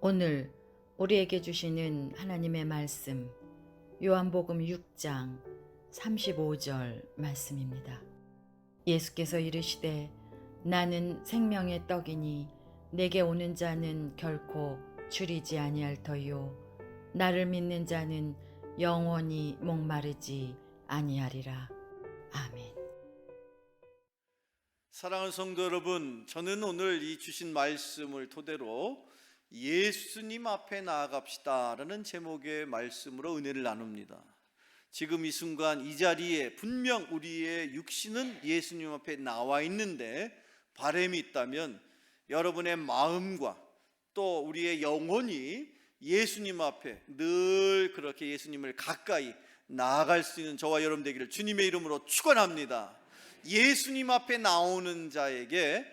오늘 우리에게 주시는 하나님의 말씀, 요한복음 6장 35절 말씀입니다. 예수께서 이르시되 나는 생명의 떡이니 내게 오는 자는 결코 줄이지 아니할 터요 나를 믿는 자는 영원히 목마르지 아니하리라. 아멘. 사랑하는 성도 여러분, 저는 오늘 이 주신 말씀을 토대로 예수님 앞에 나아갑시다 라는 제목의 말씀으로 은혜를 나눕니다. 지금 이 순간 이 자리에 분명 우리의 육신은 예수님 앞에 나와 있는데, 바람이 있다면 여러분의 마음과 또 우리의 영혼이 예수님 앞에 늘 그렇게 예수님을 가까이 나아갈 수 있는 저와 여러분 되기를 주님의 이름으로 축원합니다. 예수님 앞에 나오는 자에게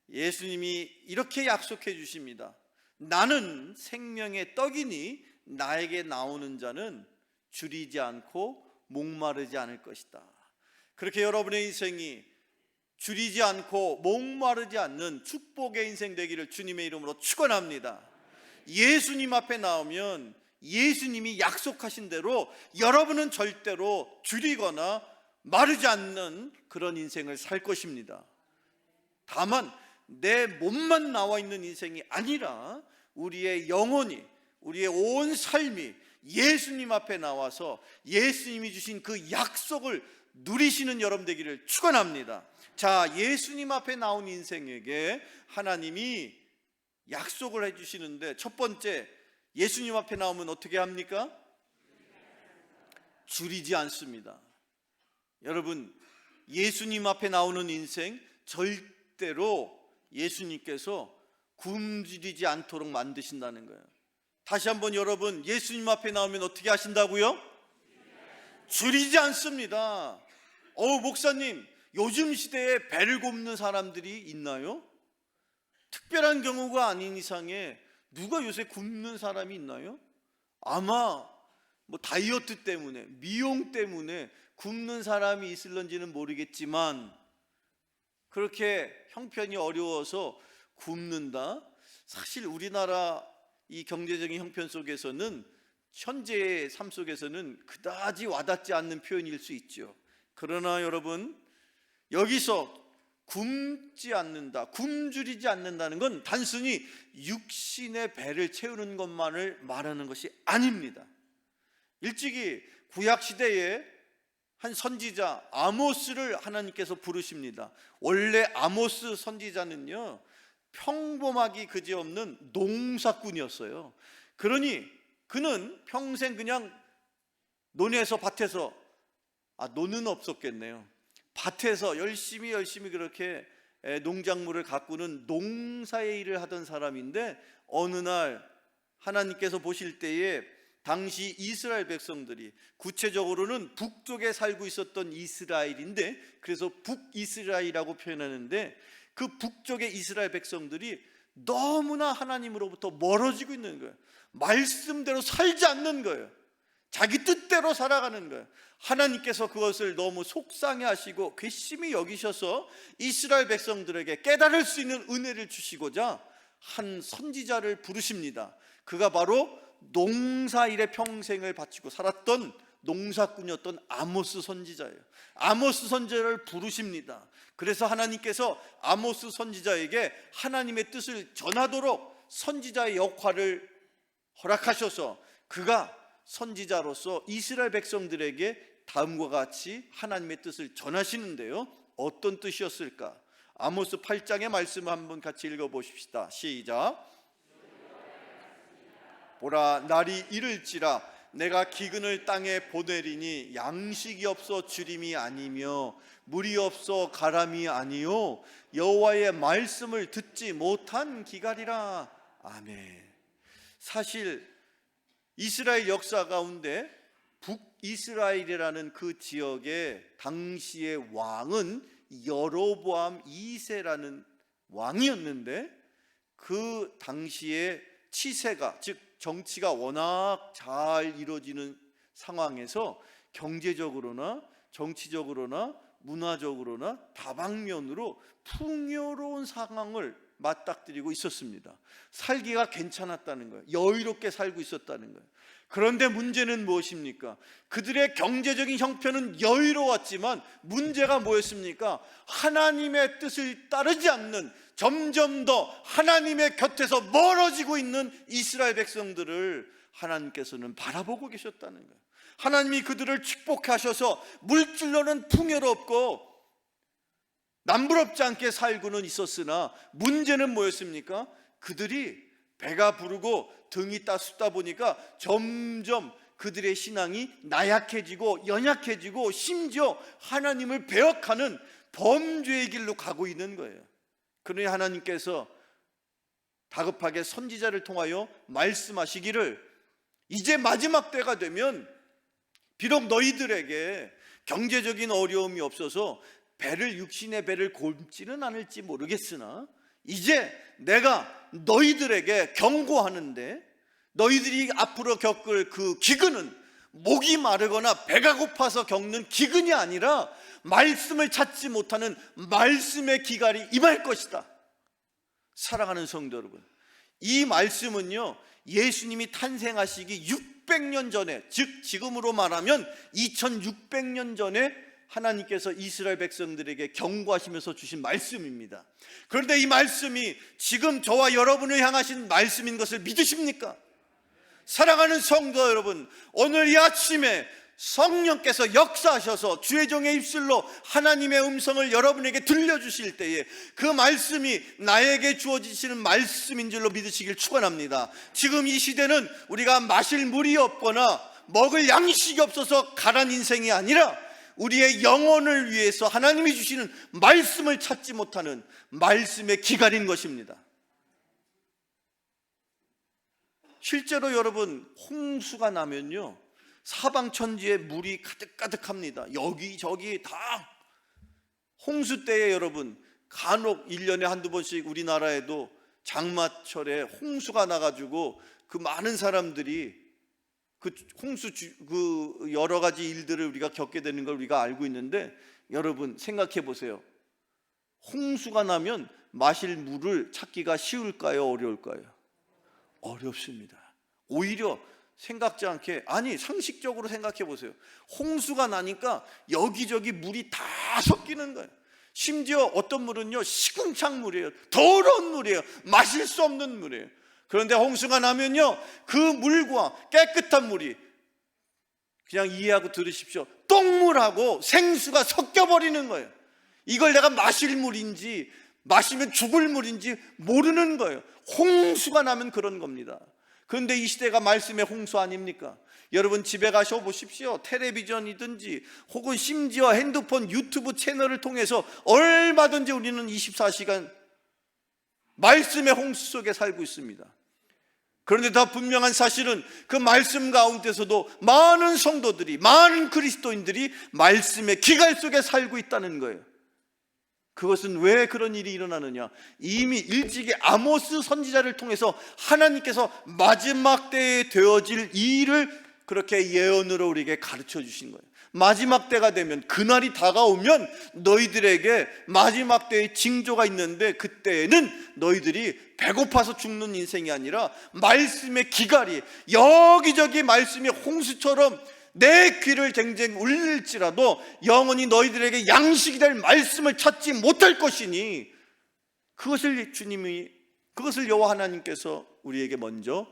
예수님이 이렇게 약속해 주십니다. 나는 생명의 떡이니 나에게 나오는 자는 줄이지 않고 목마르지 않을 것이다. 그렇게 여러분의 인생이 줄이지 않고 목마르지 않는 축복의 인생 되기를 주님의 이름으로 축원합니다. 예수님 앞에 나오면 예수님이 약속하신 대로 여러분은 절대로 줄이거나 마르지 않는 그런 인생을 살 것입니다. 다만 내 몸만 나와 있는 인생이 아니라 우리의 영혼이, 우리의 온 삶이 예수님 앞에 나와서 예수님이 주신 그 약속을 누리시는 여러분 되기를 축원합니다. 자, 예수님 앞에 나온 인생에게 하나님이 약속을 해주시는데, 첫 번째, 예수님 앞에 나오면 어떻게 합니까? 줄이지 않습니다. 여러분, 예수님 앞에 나오는 인생 절대로 예수님께서 굶주리지 않도록 만드신다는 거예요. 다시 한번 여러분, 예수님 앞에 나오면 어떻게 하신다고요? 줄이지 않습니다. 목사님, 요즘 시대에 배를 굽는 사람들이 있나요? 특별한 경우가 아닌 이상에 누가 요새 굶는 사람이 있나요? 아마 다이어트 때문에, 미용 때문에 굶는 사람이 있을런지는 모르겠지만 그렇게 형편이 어려워서 굶는다. 사실 우리나라 이 경제적인 형편 속에서는, 현재의 삶 속에서는 그다지 와닿지 않는 표현일 수 있죠. 그러나 여러분, 여기서 굶지 않는다, 굶주리지 않는다는 건 단순히 육신의 배를 채우는 것만을 말하는 것이 아닙니다. 일찍이 구약시대에 한 선지자 아모스를 하나님께서 부르십니다. 원래 아모스 선지자는요, 평범하기 그지없는 농사꾼이었어요. 그러니 그는 평생 그냥 논에서 밭에서, 논은 없었겠네요. 밭에서 열심히 그렇게 농작물을 가꾸는 농사의 일을 하던 사람인데, 어느 날 하나님께서 보실 때에 당시 이스라엘 백성들이, 구체적으로는 북쪽에 살고 있었던 이스라엘인데 그래서 북이스라엘이라고 표현하는데, 그 북쪽의 이스라엘 백성들이 너무나 하나님으로부터 멀어지고 있는 거예요. 말씀대로 살지 않는 거예요. 자기 뜻대로 살아가는 거예요. 하나님께서 그것을 너무 속상해 하시고 괘씸히 여기셔서 이스라엘 백성들에게 깨달을 수 있는 은혜를 주시고자 한 선지자를 부르십니다. 그가 바로 농사일에 평생을 바치고 살았던 농사꾼이었던 아모스 선지자예요. 아모스 선지자를 부르십니다. 그래서 하나님께서 아모스 선지자에게 하나님의 뜻을 전하도록 선지자의 역할을 허락하셔서 그가 선지자로서 이스라엘 백성들에게 다음과 같이 하나님의 뜻을 전하시는데요, 어떤 뜻이었을까? 아모스 8장의 말씀을 한번 같이 읽어보십시다. 시작. 보라, 날이 이를지라 내가 기근을 땅에 보내리니 양식이 없어 주림이 아니며 물이 없어 가람이 아니요 여호와의 말씀을 듣지 못한 기갈이라. 아멘. 사실 이스라엘 역사 가운데 북이스라엘이라는 그 지역의 당시의 왕은 여로보암 2세라는 왕이었는데, 그 당시에 치세가, 즉 정치가 워낙 잘 이루어지는 상황에서 경제적으로나 정치적으로나 문화적으로나 다방면으로 풍요로운 상황을 맞닥뜨리고 있었습니다. 살기가 괜찮았다는 거예요. 여유롭게 살고 있었다는 거예요. 그런데 문제는 무엇입니까? 그들의 경제적인 형편은 여유로웠지만 문제가 뭐였습니까? 하나님의 뜻을 따르지 않는, 점점 더 하나님의 곁에서 멀어지고 있는 이스라엘 백성들을 하나님께서는 바라보고 계셨다는 거예요. 하나님이 그들을 축복하셔서 물질로는 풍요롭고 남부럽지 않게 살고는 있었으나 문제는 뭐였습니까? 그들이 배가 부르고 등이 따숩다 보니까 점점 그들의 신앙이 나약해지고 연약해지고 심지어 하나님을 배역하는 범죄의 길로 가고 있는 거예요. 그러니 하나님께서 다급하게 선지자를 통하여 말씀하시기를, 이제 마지막 때가 되면 비록 너희들에게 경제적인 어려움이 없어서 육신의 배를 곪지는 않을지 모르겠으나 이제 내가 너희들에게 경고하는데, 너희들이 앞으로 겪을 그 기근은 목이 마르거나 배가 고파서 겪는 기근이 아니라 말씀을 찾지 못하는 말씀의 기갈이 임할 것이다. 사랑하는 성도 여러분, 이 말씀은요, 예수님이 탄생하시기 600년 전에, 즉 지금으로 말하면 2600년 전에 하나님께서 이스라엘 백성들에게 경고하시면서 주신 말씀입니다. 그런데 이 말씀이 지금 저와 여러분을 향하신 말씀인 것을 믿으십니까? 사랑하는 성도 여러분, 오늘 이 아침에 성령께서 역사하셔서 주의 종의 입술로 하나님의 음성을 여러분에게 들려주실 때에 그 말씀이 나에게 주어지시는 말씀인 줄로 믿으시길 축원합니다. 지금 이 시대는 우리가 마실 물이 없거나 먹을 양식이 없어서 가난 인생이 아니라 우리의 영혼을 위해서 하나님이 주시는 말씀을 찾지 못하는 말씀의 기갈인 것입니다. 실제로 여러분, 홍수가 나면요, 사방천지에 물이 가득가득합니다. 여기저기 다. 홍수 때에 여러분, 간혹 1년에 한두 번씩 우리나라에도 장마철에 홍수가 나가지고 그 많은 사람들이 그 홍수 그 여러 가지 일들을 우리가 겪게 되는 걸 우리가 알고 있는데, 여러분 생각해 보세요. 홍수가 나면 마실 물을 찾기가 쉬울까요? 어려울까요? 어렵습니다. 오히려 생각지 않게, 아니 상식적으로 생각해 보세요. 홍수가 나니까 여기저기 물이 다 섞이는 거예요. 심지어 어떤 물은요, 시궁창 물이에요. 더러운 물이에요. 마실 수 없는 물이에요. 그런데 홍수가 나면요, 그 물과 깨끗한 물이, 그냥 이해하고 들으십시오, 똥물하고 생수가 섞여버리는 거예요. 이걸 내가 마실 물인지 마시면 죽을 물인지 모르는 거예요. 홍수가 나면 그런 겁니다. 그런데 이 시대가 말씀의 홍수 아닙니까? 여러분 집에 가셔 보십시오. 텔레비전이든지 혹은 심지어 핸드폰 유튜브 채널을 통해서 얼마든지 우리는 24시간 말씀의 홍수 속에 살고 있습니다. 그런데 더 분명한 사실은 그 말씀 가운데서도 많은 성도들이, 많은 그리스도인들이 말씀의 기갈 속에 살고 있다는 거예요. 그것은 왜 그런 일이 일어나느냐? 이미 일찍이 아모스 선지자를 통해서 하나님께서 마지막 때에 되어질 일을 그렇게 예언으로 우리에게 가르쳐 주신 거예요. 마지막 때가 되면, 그날이 다가오면 너희들에게 마지막 때의 징조가 있는데, 그때에는 너희들이 배고파서 죽는 인생이 아니라 말씀의 기갈이, 여기저기 말씀이 홍수처럼 내 귀를 댕댕 울릴지라도 영원히 너희들에게 양식이 될 말씀을 찾지 못할 것이니, 그것을 여호와 하나님께서 우리에게 먼저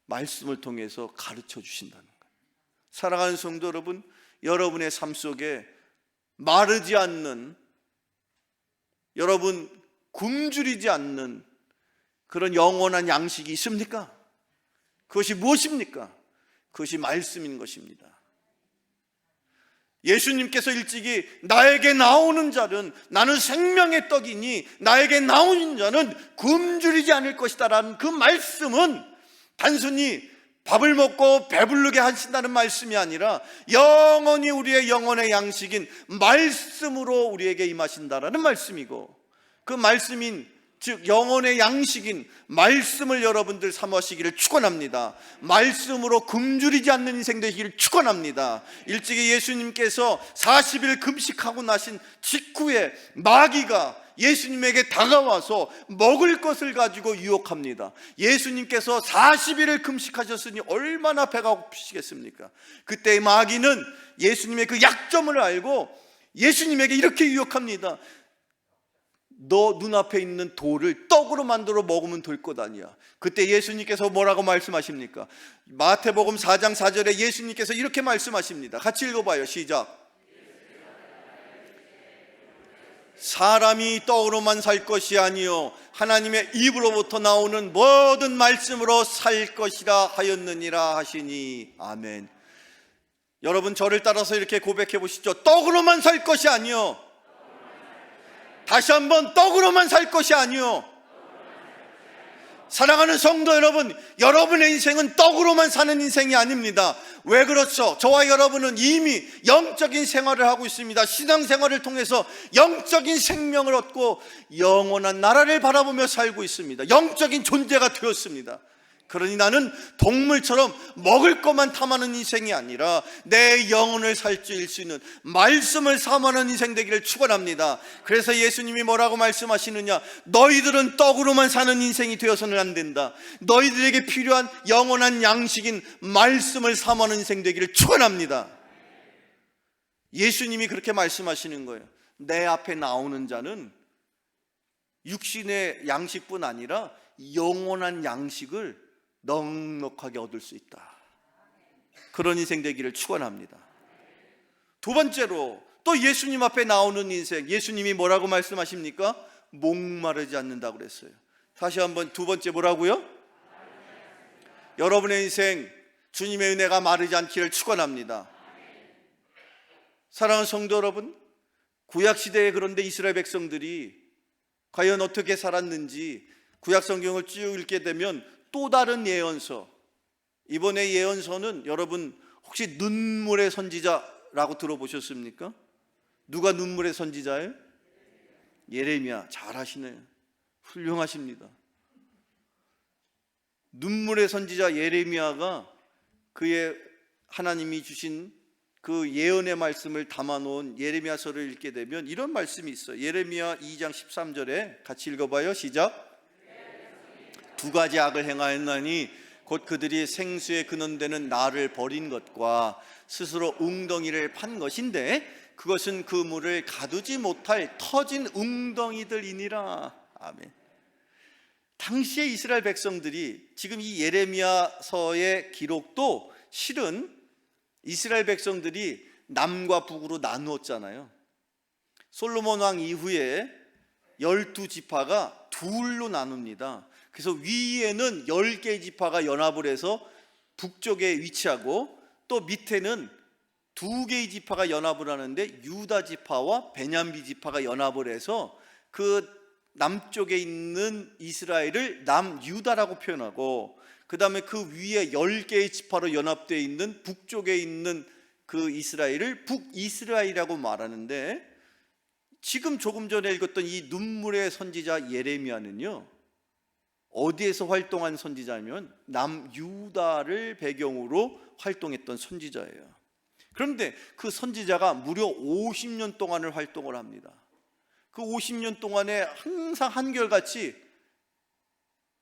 말씀을 통해서 가르쳐 주신다는 거예요. 사랑하는 성도 여러분, 여러분의 삶 속에 마르지 않는, 여러분 굶주리지 않는 그런 영원한 양식이 있습니까? 그것이 무엇입니까? 그것이 말씀인 것입니다. 예수님께서 일찍이 나에게 나오는 자는, 나는 생명의 떡이니 나에게 나오는 자는 굶주리지 않을 것이다 라는 그 말씀은 단순히 밥을 먹고 배부르게 하신다는 말씀이 아니라 영원히 우리의 영혼의 양식인 말씀으로 우리에게 임하신다라는 말씀이고, 그 말씀인 즉 영혼의 양식인 말씀을 여러분들 삼으시기를 축원합니다. 말씀으로 굶주리지 않는 인생 되시기를 축원합니다. 일찍이 예수님께서 40일 금식하고 나신 직후에 마귀가 예수님에게 다가와서 먹을 것을 가지고 유혹합니다. 예수님께서 40일을 금식하셨으니 얼마나 배가 고프시겠습니까? 그때 마귀는 예수님의 그 약점을 알고 예수님에게 이렇게 유혹합니다. 너 눈앞에 있는 돌을 떡으로 만들어 먹으면 될 것 아니야. 그때 예수님께서 뭐라고 말씀하십니까? 마태복음 4장 4절에 예수님께서 이렇게 말씀하십니다. 같이 읽어봐요. 시작. 사람이 떡으로만 살 것이 아니요 하나님의 입으로부터 나오는 모든 말씀으로 살 것이라 하였느니라 하시니. 아멘. 여러분 저를 따라서 이렇게 고백해 보시죠. 떡으로만 살 것이 아니요, 다시 한번 떡으로만 살 것이 아니요. 사랑하는 성도 여러분, 여러분의 인생은 떡으로만 사는 인생이 아닙니다. 왜 그렇죠? 저와 여러분은 이미 영적인 생활을 하고 있습니다. 신앙생활을 통해서 영적인 생명을 얻고 영원한 나라를 바라보며 살고 있습니다. 영적인 존재가 되었습니다. 그러니 나는 동물처럼 먹을 것만 탐하는 인생이 아니라 내 영혼을 살찌울 수 있는 말씀을 삼하는 인생 되기를 축원합니다. 그래서 예수님이 뭐라고 말씀하시느냐? 너희들은 떡으로만 사는 인생이 되어서는 안 된다. 너희들에게 필요한 영원한 양식인 말씀을 삼하는 인생 되기를 축원합니다. 예수님이 그렇게 말씀하시는 거예요. 내 앞에 나오는 자는 육신의 양식뿐 아니라 영원한 양식을 넉넉하게 얻을 수 있다. 그런 인생 되기를 축원합니다. 두 번째로 또 예수님 앞에 나오는 인생, 예수님이 뭐라고 말씀하십니까? 목마르지 않는다고 그랬어요. 다시 한번 두 번째 뭐라고요? 여러분의 인생 주님의 은혜가 마르지 않기를 축원합니다. 사랑하는 성도 여러분, 구약시대에 그런데 이스라엘 백성들이 과연 어떻게 살았는지 구약 성경을 쭉 읽게 되면 또 다른 예언서, 이번에 예언서는 여러분 혹시 눈물의 선지자라고 들어보셨습니까? 누가 눈물의 선지자예요? 예레미야. 잘하시네요. 훌륭하십니다. 눈물의 선지자 예레미야가 그의 하나님이 주신 그 예언의 말씀을 담아놓은 예레미야서를 읽게 되면 이런 말씀이 있어요. 예레미야 2장 13절에 같이 읽어봐요. 시작. 두 가지 악을 행하였나니 곧 그들이 생수에 근원되는 나를 버린 것과 스스로 웅덩이를 판 것인데 그것은 그 물을 가두지 못할 터진 웅덩이들이니라. 아멘. 당시에 이스라엘 백성들이, 지금 이 예레미야서의 기록도 실은 이스라엘 백성들이 남과 북으로 나누었잖아요. 솔로몬 왕 이후에 12지파가 둘로 나눕니다. 그래서 위에는 10개의 지파가 연합을 해서 북쪽에 위치하고 또 밑에는 2개의 지파가 연합을 하는데 유다 지파와 베냐민 지파가 연합을 해서 그 남쪽에 있는 이스라엘을 남유다라고 표현하고, 그 다음에 그 위에 10개의 지파로 연합되어 있는 북쪽에 있는 그 이스라엘을 북이스라엘이라고 말하는데, 지금 조금 전에 읽었던 이 눈물의 선지자 예레미야는요, 어디에서 활동한 선지자냐면 남유다를 배경으로 활동했던 선지자예요. 그런데 그 선지자가 무려 50년 동안을 활동을 합니다. 그 50년 동안에 항상 한결같이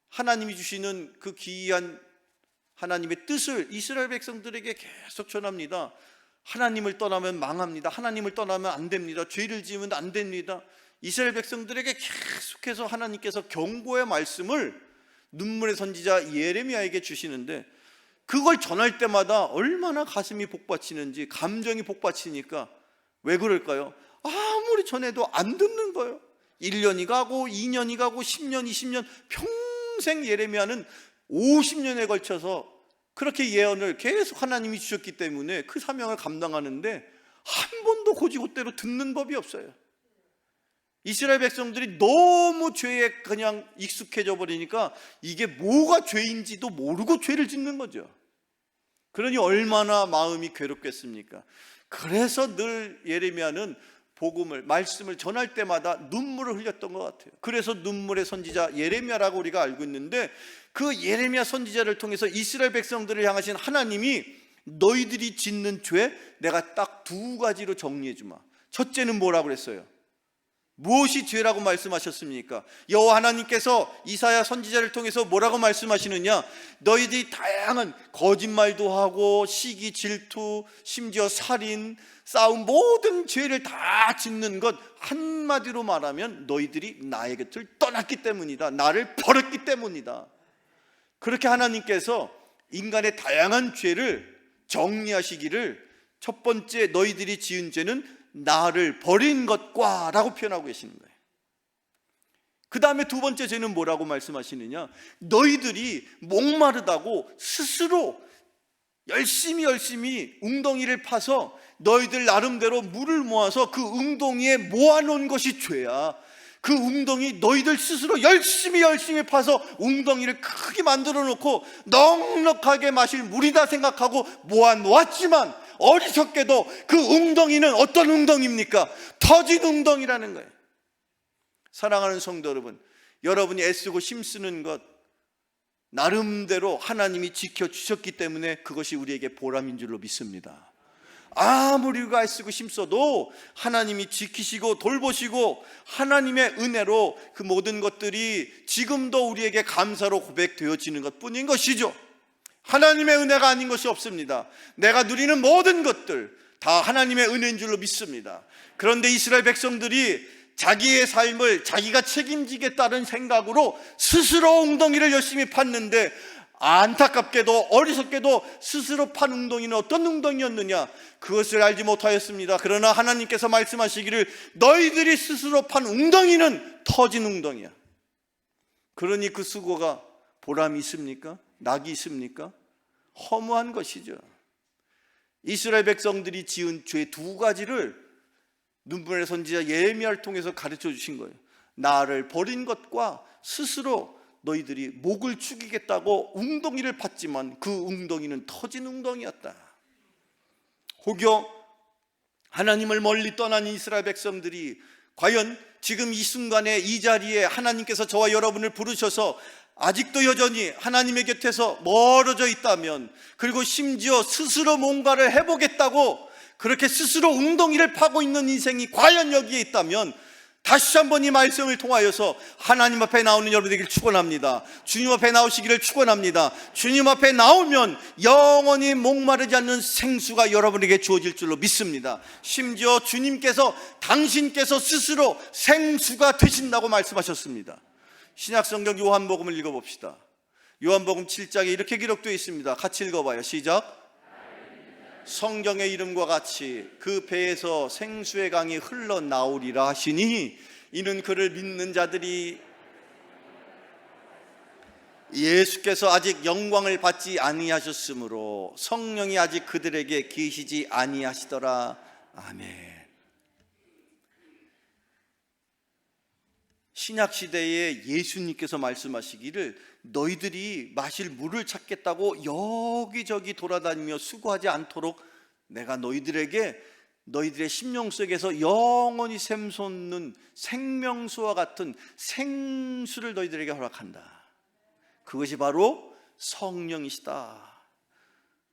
하나님이 주시는 그 기이한 하나님의 뜻을 이스라엘 백성들에게 계속 전합니다. 하나님을 떠나면 망합니다. 하나님을 떠나면 안 됩니다. 죄를 지으면 안 됩니다. 이스라엘 백성들에게 계속해서 하나님께서 경고의 말씀을 눈물의 선지자 예레미야에게 주시는데, 그걸 전할 때마다 얼마나 가슴이 복받치는지, 감정이 복받치니까 왜 그럴까요? 아무리 전해도 안 듣는 거예요. 1년이 가고 2년이 가고 10년, 20년, 평생 예레미야는 50년에 걸쳐서 그렇게 예언을 계속 하나님이 주셨기 때문에 그 사명을 감당하는데 한 번도 고지고대로 듣는 법이 없어요. 이스라엘 백성들이 너무 죄에 그냥 익숙해져 버리니까 이게 뭐가 죄인지도 모르고 죄를 짓는 거죠. 그러니 얼마나 마음이 괴롭겠습니까? 그래서 늘 예레미야는 복음을, 말씀을 전할 때마다 눈물을 흘렸던 것 같아요. 그래서 눈물의 선지자 예레미야라고 우리가 알고 있는데, 그 예레미야 선지자를 통해서 이스라엘 백성들을 향하신 하나님이 너희들이 짓는 죄 내가 딱 두 가지로 정리해 주마. 첫째는 뭐라고 그랬어요? 무엇이 죄라고 말씀하셨습니까? 여호와 하나님께서 이사야 선지자를 통해서 뭐라고 말씀하시느냐? 너희들이 다양한 거짓말도 하고 시기, 질투, 심지어 살인, 싸움, 모든 죄를 다 짓는 것, 한마디로 말하면 너희들이 나의 곁을 떠났기 때문이다. 나를 버렸기 때문이다. 그렇게 하나님께서 인간의 다양한 죄를 정리하시기를, 첫 번째 너희들이 지은 죄는 나를 버린 것과 라고 표현하고 계시는 거예요. 그 다음에 두 번째 죄는 뭐라고 말씀하시느냐? 너희들이 목마르다고 스스로 열심히 웅덩이를 파서 너희들 나름대로 물을 모아서 그 웅덩이에 모아놓은 것이 죄야. 그 웅덩이 너희들 스스로 열심히 파서 웅덩이를 크게 만들어 놓고 넉넉하게 마실 물이다 생각하고 모아놓았지만, 어리석게도 그 웅덩이는 어떤 웅덩이입니까? 터진 웅덩이라는 거예요. 사랑하는 성도 여러분, 여러분이 애쓰고 힘쓰는 것 나름대로 하나님이 지켜주셨기 때문에 그것이 우리에게 보람인 줄로 믿습니다. 아무리 우리가 애쓰고 힘써도 하나님이 지키시고 돌보시고 하나님의 은혜로 그 모든 것들이 지금도 우리에게 감사로 고백되어지는 것뿐인 것이죠. 하나님의 은혜가 아닌 것이 없습니다. 내가 누리는 모든 것들 다 하나님의 은혜인 줄로 믿습니다. 그런데 이스라엘 백성들이 자기의 삶을 자기가 책임지겠다는 생각으로 스스로 웅덩이를 열심히 팠는데, 안타깝게도 어리석게도 스스로 판 웅덩이는 어떤 웅덩이였느냐? 그것을 알지 못하였습니다. 그러나 하나님께서 말씀하시기를 너희들이 스스로 판 웅덩이는 터진 웅덩이야. 그러니 그 수고가 보람이 있습니까? 낙이 있습니까? 허무한 것이죠. 이스라엘 백성들이 지은 죄 두 가지를 눈물의 선지자 예레미야를 통해서 가르쳐 주신 거예요. 나를 버린 것과 스스로 너희들이 목을 축이겠다고 웅덩이를 팠지만 그 웅덩이는 터진 웅덩이였다. 혹여 하나님을 멀리 떠난 이스라엘 백성들이 과연 지금 이 순간에 이 자리에 하나님께서 저와 여러분을 부르셔서 아직도 여전히 하나님의 곁에서 멀어져 있다면, 그리고 심지어 스스로 뭔가를 해보겠다고 그렇게 스스로 웅덩이를 파고 있는 인생이 과연 여기에 있다면, 다시 한번 이 말씀을 통하여서 하나님 앞에 나오는 여러분에게 축원합니다. 주님 앞에 나오시기를 축원합니다. 주님 앞에 나오면 영원히 목마르지 않는 생수가 여러분에게 주어질 줄로 믿습니다. 심지어 주님께서 당신께서 스스로 생수가 되신다고 말씀하셨습니다. 신약성경 요한복음을 읽어봅시다. 요한복음 7장에 이렇게 기록되어 있습니다. 같이 읽어봐요. 시작. 성경의 이름과 같이 그 배에서 생수의 강이 흘러나오리라 하시니, 이는 그를 믿는 자들이 예수께서 아직 영광을 받지 아니하셨으므로 성령이 아직 그들에게 계시지 아니하시더라. 아멘. 신약시대에 예수님께서 말씀하시기를 너희들이 마실 물을 찾겠다고 여기저기 돌아다니며 수고하지 않도록 내가 너희들에게 너희들의 심령 속에서 영원히 샘솟는 생명수와 같은 생수를 너희들에게 허락한다. 그것이 바로 성령이시다.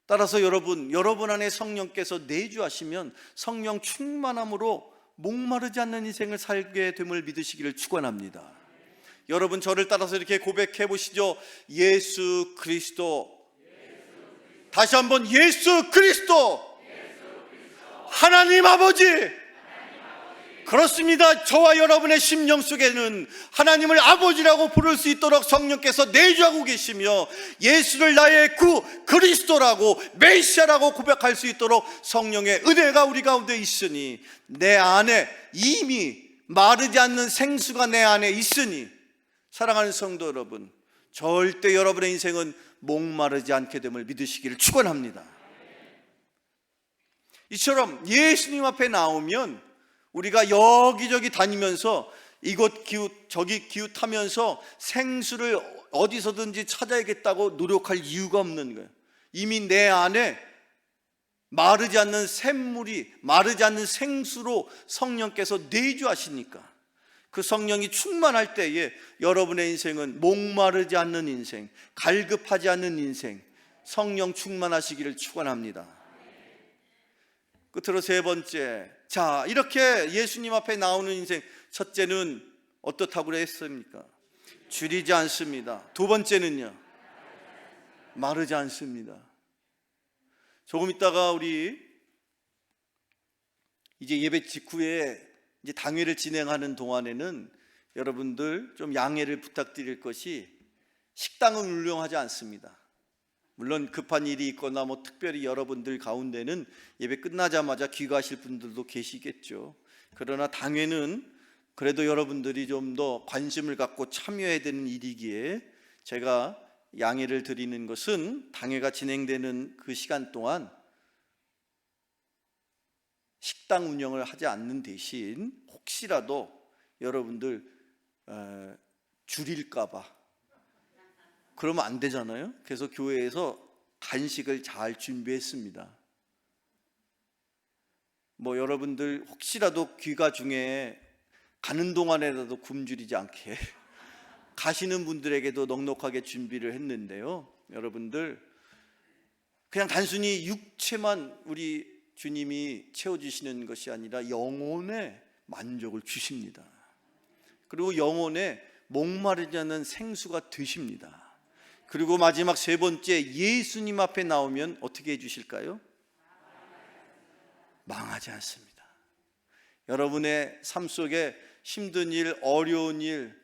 따라서 여러분 안에 성령께서 내주하시면 성령 충만함으로 목마르지 않는 인생을 살게 됨을 믿으시기를 축원합니다. 여러분 저를 따라서 이렇게 고백해 보시죠. 예수 그리스도. 다시 한번 예수 그리스도. 하나님 아버지. 그렇습니다. 저와 여러분의 심령 속에는 하나님을 아버지라고 부를 수 있도록 성령께서 내주하고 계시며, 예수를 나의 구 그리스도라고 메시아라고 고백할 수 있도록 성령의 은혜가 우리 가운데 있으니, 내 안에 이미 마르지 않는 생수가 내 안에 있으니, 사랑하는 성도 여러분, 절대 여러분의 인생은 목마르지 않게 됨을 믿으시기를 축원합니다. 이처럼 예수님 앞에 나오면 우리가 여기저기 다니면서 이곳 기웃 저기 기웃하면서 생수를 어디서든지 찾아야겠다고 노력할 이유가 없는 거예요. 이미 내 안에 마르지 않는 샘물이, 마르지 않는 생수로 성령께서 내주하시니까 그 성령이 충만할 때에 여러분의 인생은 목마르지 않는 인생, 갈급하지 않는 인생, 성령 충만하시기를 축원합니다. 끝으로 세 번째, 자, 이렇게 예수님 앞에 나오는 인생, 첫째는 어떻다고 했습니까? 줄이지 않습니다. 두 번째는요, 마르지 않습니다. 조금 있다가 우리 이제 예배 직후에 이제 당회를 진행하는 동안에는 여러분들 좀 양해를 부탁드릴 것이, 식당은 운영하지 않습니다. 물론 급한 일이 있거나 뭐 특별히 여러분들 가운데는 예배 끝나자마자 귀가하실 분들도 계시겠죠. 그러나 당회는 그래도 여러분들이 좀 더 관심을 갖고 참여해야 되는 일이기에 제가 양해를 드리는 것은, 당회가 진행되는 그 시간 동안 식당 운영을 하지 않는 대신 혹시라도 여러분들 줄일까봐, 그러면 안 되잖아요. 그래서 교회에서 간식을 잘 준비했습니다. 뭐 여러분들 혹시라도 귀가 중에 가는 동안에라도 굶주리지 않게 가시는 분들에게도 넉넉하게 준비를 했는데요. 여러분들 그냥 단순히 육체만 우리 주님이 채워주시는 것이 아니라 영혼의 만족을 주십니다. 그리고 영혼의 목마르지 않는 생수가 되십니다. 그리고 마지막 세 번째, 예수님 앞에 나오면 어떻게 해주실까요? 망하지 않습니다. 여러분의 삶 속에 힘든 일, 어려운 일,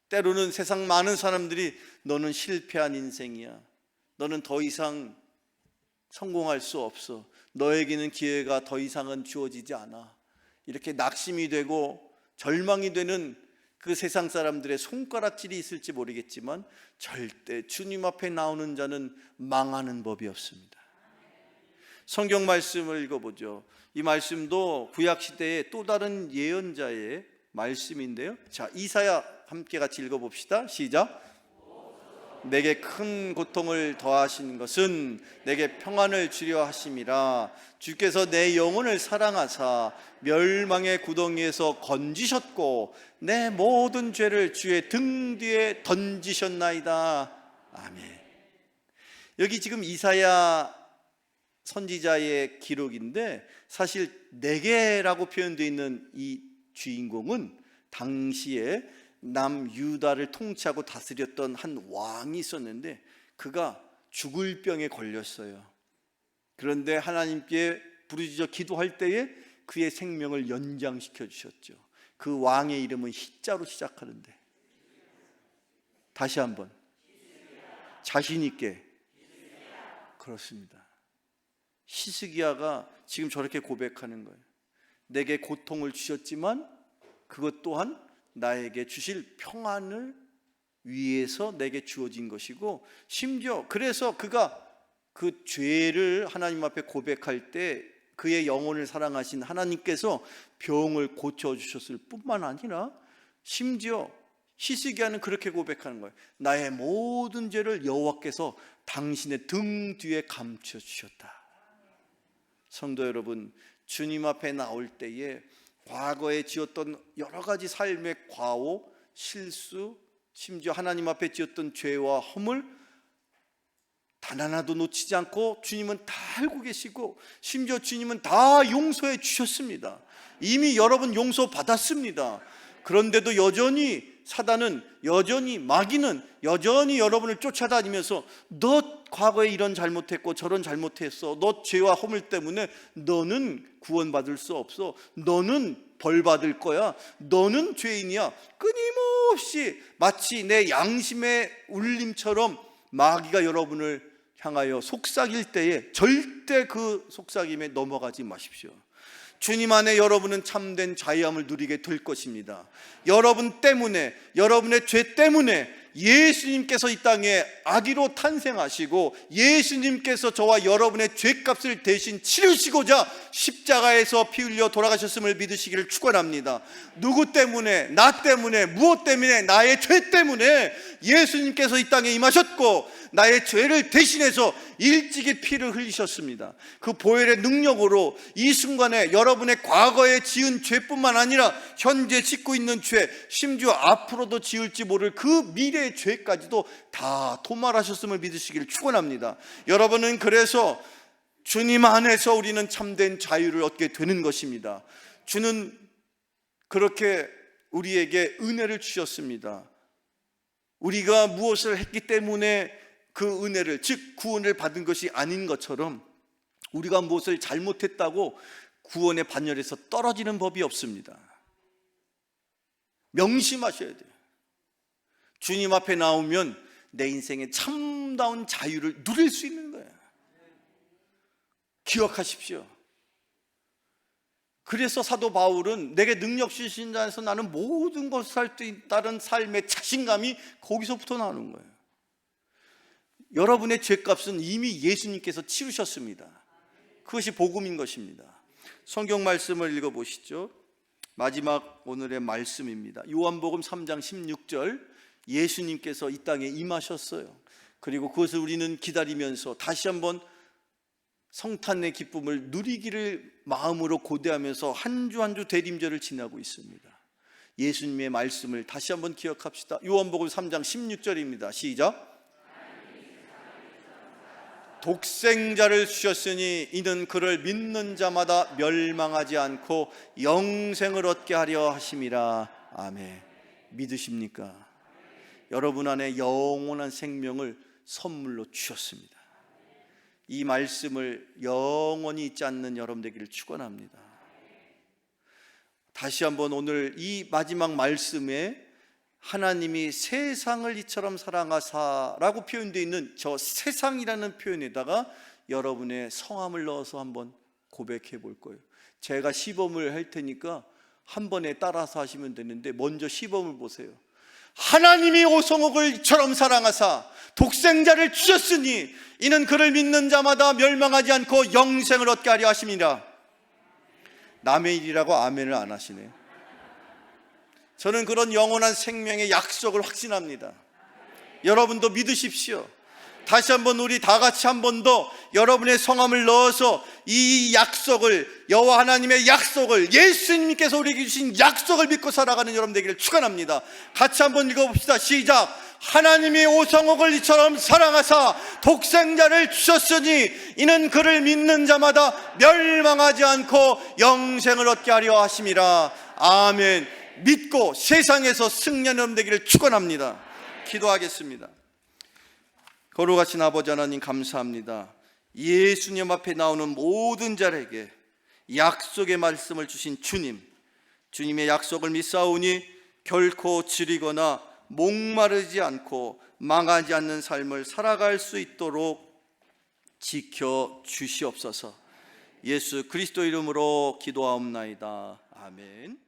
때로는 세상 많은 사람들이 너는 실패한 인생이야, 너는 더 이상 성공할 수 없어, 너에게는 기회가 더 이상은 주어지지 않아, 이렇게 낙심이 되고 절망이 되는 그 세상 사람들의 손가락질이 있을지 모르겠지만 절대 주님 앞에 나오는 자는 망하는 법이 없습니다. 성경 말씀을 읽어보죠. 이 말씀도 구약시대의 또 다른 예언자의 말씀인데요. 자, 이사야 함께 같이 읽어봅시다. 시작. 내게 큰 고통을 더하신 것은 내게 평안을 주려 하심이라. 주께서 내 영혼을 사랑하사 멸망의 구덩이에서 건지셨고 내 모든 죄를 주의 등 뒤에 던지셨나이다. 아멘. 여기 지금 이사야 선지자의 기록인데, 사실 내게라고 표현되어 있는 이 주인공은 당시에 남유다를 통치하고 다스렸던 한 왕이 있었는데 그가 죽을 병에 걸렸어요. 그런데 하나님께 부르짖어 기도할 때에 그의 생명을 연장시켜 주셨죠. 그 왕의 이름은 희자로 시작하는데, 다시 한번 자신 있게, 그렇습니다. 히스기야가 지금 저렇게 고백하는 거예요. 내게 고통을 주셨지만 그것 또한 나에게 주실 평안을 위해서 내게 주어진 것이고, 심지어 그래서 그가 그 죄를 하나님 앞에 고백할 때 그의 영혼을 사랑하신 하나님께서 병을 고쳐주셨을 뿐만 아니라 심지어 히스기야는 그렇게 고백하는 거예요. 나의 모든 죄를 여호와께서 당신의 등 뒤에 감춰주셨다. 성도 여러분, 주님 앞에 나올 때에 과거에 지었던 여러 가지 삶의 과오, 실수, 심지어 하나님 앞에 지었던 죄와 허물 단 하나도 놓치지 않고 주님은 다 알고 계시고, 심지어 주님은 다 용서해 주셨습니다. 이미 여러분 용서받았습니다. 그런데도 여전히 사단은, 여전히 마귀는 여전히 여러분을 쫓아다니면서 너 과거에 이런 잘못했고 저런 잘못했어, 너 죄와 허물 때문에 너는 구원받을 수 없어, 너는 벌 받을 거야, 너는 죄인이야, 끊임없이 마치 내 양심의 울림처럼 마귀가 여러분을 향하여 속삭일 때에 절대 그 속삭임에 넘어가지 마십시오. 주님 안에 여러분은 참된 자유함을 누리게 될 것입니다. 여러분 때문에, 여러분의 죄 때문에 예수님께서 이 땅에 아기로 탄생하시고 예수님께서 저와 여러분의 죄값을 대신 치르시고자 십자가에서 피 흘려 돌아가셨음을 믿으시기를 축원합니다. 누구 때문에? 나 때문에, 무엇 때문에? 나의 죄 때문에 예수님께서 이 땅에 임하셨고 나의 죄를 대신해서 일찍이 피를 흘리셨습니다. 그 보혈의 능력으로 이 순간에 여러분의 과거에 지은 죄뿐만 아니라 현재 짓고 있는 죄, 심지어 앞으로도 지을지 모를 그 미래의 죄까지도 다 도말하셨음을 믿으시기를 축원합니다. 여러분은 그래서 주님 안에서 우리는 참된 자유를 얻게 되는 것입니다. 주는 그렇게 우리에게 은혜를 주셨습니다. 우리가 무엇을 했기 때문에 그 은혜를, 즉 구원을 받은 것이 아닌 것처럼 우리가 무엇을 잘못했다고 구원의 반열에서 떨어지는 법이 없습니다. 명심하셔야 돼요. 주님 앞에 나오면 내 인생의 참다운 자유를 누릴 수 있는 거예요. 기억하십시오. 그래서 사도 바울은 내게 능력 주신 자에서 나는 모든 것을 할 수 있다는 삶의 자신감이 거기서부터 나오는 거예요. 여러분의 죄값은 이미 예수님께서 치르셨습니다. 그것이 복음인 것입니다. 성경 말씀을 읽어보시죠. 마지막 오늘의 말씀입니다. 요한복음 3장 16절, 예수님께서 이 땅에 임하셨어요. 그리고 그것을 우리는 기다리면서 다시 한번 성탄의 기쁨을 누리기를 마음으로 고대하면서 한 주 한 주 대림절을 지나고 있습니다. 예수님의 말씀을 다시 한번 기억합시다. 요한복음 3장 16절입니다. 시작. 독생자를 주셨으니 이는 그를 믿는 자마다 멸망하지 않고 영생을 얻게 하려 하심이라. 아멘. 믿으십니까? 여러분 안에 영원한 생명을 선물로 주셨습니다. 이 말씀을 영원히 잊지 않는 여러분 되기를 축원합니다. 다시 한번 오늘 이 마지막 말씀에 하나님이 세상을 이처럼 사랑하사라고 표현되어 있는 저 세상이라는 표현에다가 여러분의 성함을 넣어서 한번 고백해 볼 거예요. 제가 시범을 할 테니까 한 번에 따라서 하시면 되는데 먼저 시범을 보세요. 하나님이 오성옥을 이처럼 사랑하사 독생자를 주셨으니 이는 그를 믿는 자마다 멸망하지 않고 영생을 얻게 하려 하심이라. 남의 일이라고 아멘을 안 하시네요. 저는 그런 영원한 생명의 약속을 확신합니다. 여러분도 믿으십시오. 다시 한번 우리 다 같이 한 번 더 여러분의 성함을 넣어서 이 약속을, 여호와 하나님의 약속을, 예수님께서 우리에게 주신 약속을 믿고 살아가는 여러분 되기를 축원합니다. 같이 한번 읽어봅시다. 시작. 하나님이 오성옥을 이처럼 사랑하사 독생자를 주셨으니 이는 그를 믿는 자마다 멸망하지 않고 영생을 얻게 하려 하심이라. 아멘. 믿고 세상에서 승리하는 여러분 되기를 축원합니다. 기도하겠습니다. 거룩하신 아버지 하나님 감사합니다. 예수님 앞에 나오는 모든 자에게 약속의 말씀을 주신 주님, 주님의 약속을 믿사오니 결코 지리거나 목마르지 않고 망하지 않는 삶을 살아갈 수 있도록 지켜 주시옵소서. 예수 그리스도 이름으로 기도하옵나이다. 아멘.